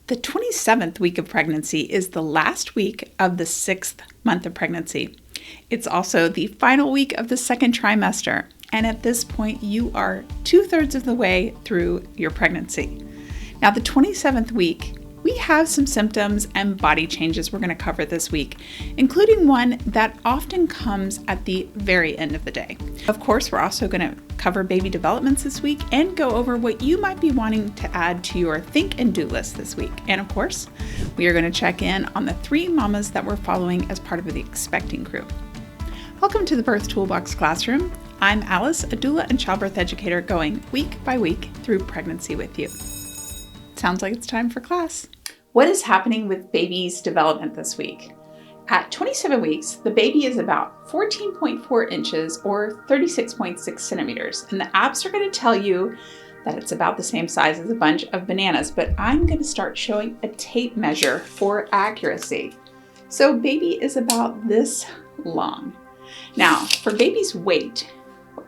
The 27th week of pregnancy is the last week of the 6th month of pregnancy. It's also the final week of the second trimester, and at this point you are 2/3 of the way through your pregnancy. Now the 27th week, we have some symptoms and body changes we're going to cover this week, including one that often comes at the very end of the day. Of course, we're also going to cover baby developments this week and go over what you might be wanting to add to your think and do list this week. And of course, we are going to check in on the 3 mamas that we're following as part of the expecting crew. Welcome to the Birth Toolbox Classroom. I'm Alice, a doula and childbirth educator, going week by week through pregnancy with you. Sounds like it's time for class. What is happening with baby's development this week? At 27 weeks, the baby is about 14.4 inches or 36.6 centimeters, and the apps are going to tell you that it's about the same size as a bunch of bananas, but I'm going to start showing a tape measure for accuracy. So baby is about this long. Now, for baby's weight,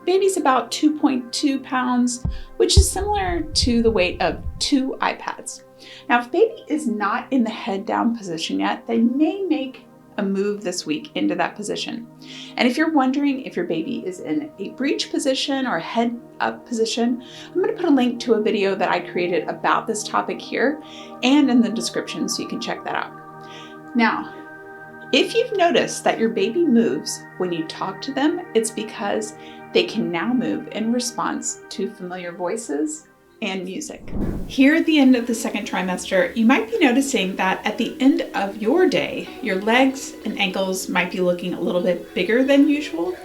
baby's about 2.2 pounds, which is similar to the weight of 2 iPads. Now, if baby is not in the head down position yet, they may make a move this week into that position. And if you're wondering if your baby is in a breech position or head up position, I'm going to put a link to a video that I created about this topic here and in the description so you can check that out. Now, if you've noticed that your baby moves when you talk to them, it's because they can now move in response to familiar voices and music. Here at the end of the second trimester, you might be noticing that at the end of your day, your legs and ankles might be looking a little bit bigger than usual.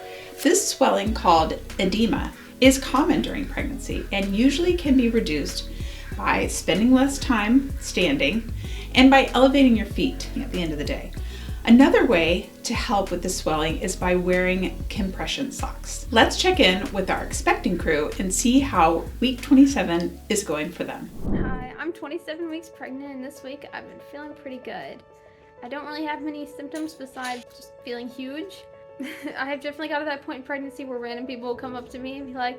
This swelling, called edema, is common during pregnancy and usually can be reduced by spending less time standing and by elevating your feet at the end of the day. Another way to help with the swelling is by wearing compression socks. Let's check in with our expecting crew and see how week 27 is going for them. Hi, I'm 27 weeks pregnant, and this week I've been feeling pretty good. I don't really have many symptoms besides just feeling huge. I have definitely got to that point in pregnancy where random people will come up to me and be like,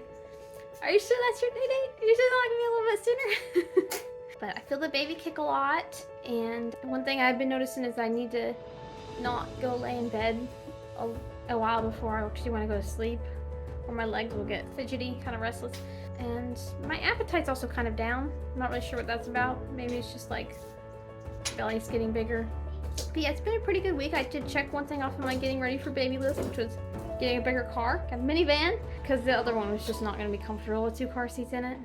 "Are you sure that's your day date? Are you sure they'll like me a little bit sooner?" But I feel the baby kick a lot, and one thing I've been noticing is I need to not go lay in bed a while before I actually want to go to sleep, or my legs will get fidgety, kind of restless. And my appetite's also kind of down. I'm not really sure what that's about. Maybe it's just like belly's getting bigger. But yeah, it's been a pretty good week. I did check one thing off of my getting ready for baby list, which was getting a bigger car, a minivan, because the other one was just not going to be comfortable with 2 car seats in it.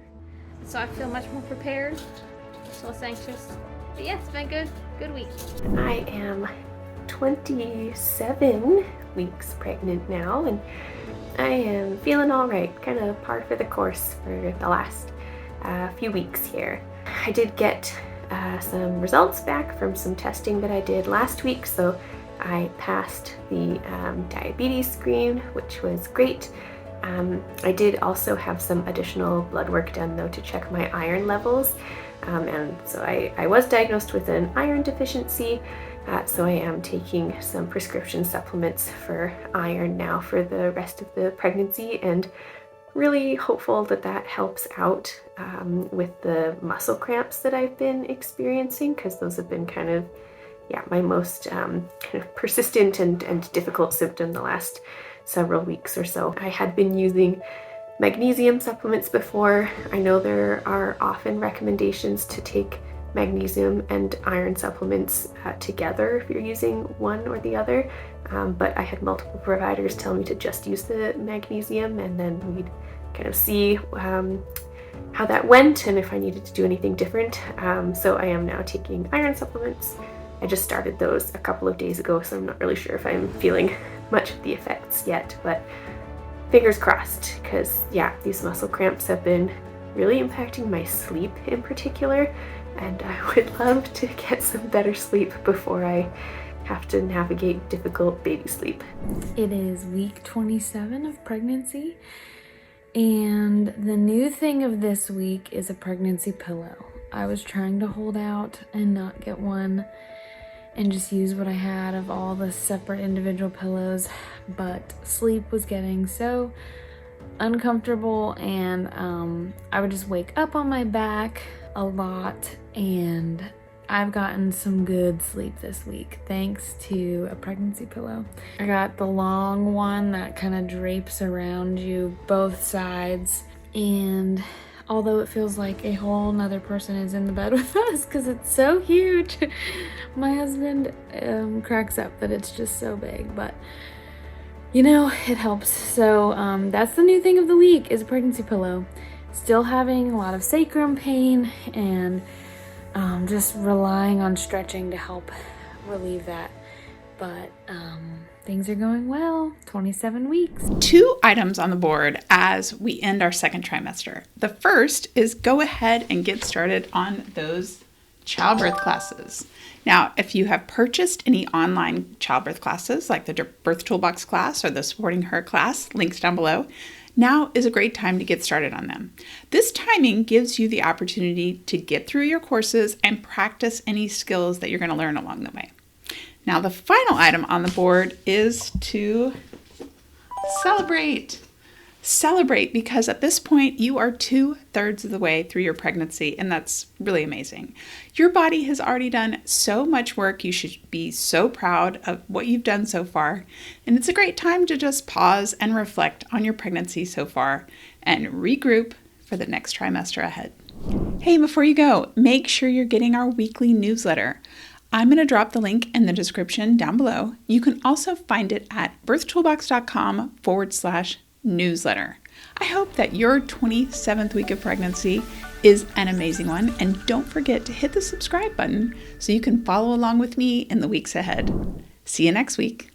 So I feel much more prepared, just less anxious. But yeah, it's been a good week. I am 27 weeks pregnant now, and I am feeling all right, kind of par for the course for the last few weeks here. I did get some results back from some testing that I did last week, so I passed the diabetes screen, which was great. I did also have some additional blood work done though to check my iron levels, and so I was diagnosed with an iron deficiency. So I am taking some prescription supplements for iron now for the rest of the pregnancy, and really hopeful that that helps out with the muscle cramps that I've been experiencing, because those have been kind of, my most kind of persistent and difficult symptom the last several weeks or so. I had been using magnesium supplements before. I know there are often recommendations to take magnesium and iron supplements together if you're using one or the other, but I had multiple providers tell me to just use the magnesium, and then we'd kind of see how that went and if I needed to do anything different. So I am now taking iron supplements. I just started those a couple of days ago, so I'm not really sure if I'm feeling much of the effects yet, but fingers crossed, because these muscle cramps have been really impacting my sleep in particular, and I would love to get some better sleep before I have to navigate difficult baby sleep. It is week 27 of pregnancy, and the new thing of this week is a pregnancy pillow. I was trying to hold out and not get one and just use what I had of all the separate individual pillows, but sleep was getting so uncomfortable, and I would just wake up on my back a lot, and I've gotten some good sleep this week thanks to a pregnancy pillow. I got the long one that kind of drapes around you both sides, and although it feels like a whole nother person is in the bed with us because it's so huge, my husband cracks up that it's just so big, but you know, it helps. So that's the new thing of the week is a pregnancy pillow. Still having a lot of sacrum pain and just relying on stretching to help relieve that. But things are going well. 27 weeks. 2 items on the board as we end our second trimester. The first is go ahead and get started on those childbirth classes. Now, if you have purchased any online childbirth classes like the Birth Toolbox class or the Supporting Her class, links down below, now is a great time to get started on them. This timing gives you the opportunity to get through your courses and practice any skills that you're going to learn along the way. Now, the final item on the board is to celebrate. Celebrate, because at this point you are 2/3 of the way through your pregnancy, and that's really amazing. Your body has already done so much work. You should be so proud of what you've done so far, and it's a great time to just pause and reflect on your pregnancy so far and regroup for the next trimester ahead. Hey, before you go, make sure you're getting our weekly newsletter. I'm going to drop the link in the description down below. You can also find it at birthtoolbox.com/newsletter. I hope that your 27th week of pregnancy is an amazing one, and don't forget to hit the subscribe button so you can follow along with me in the weeks ahead. See you next week.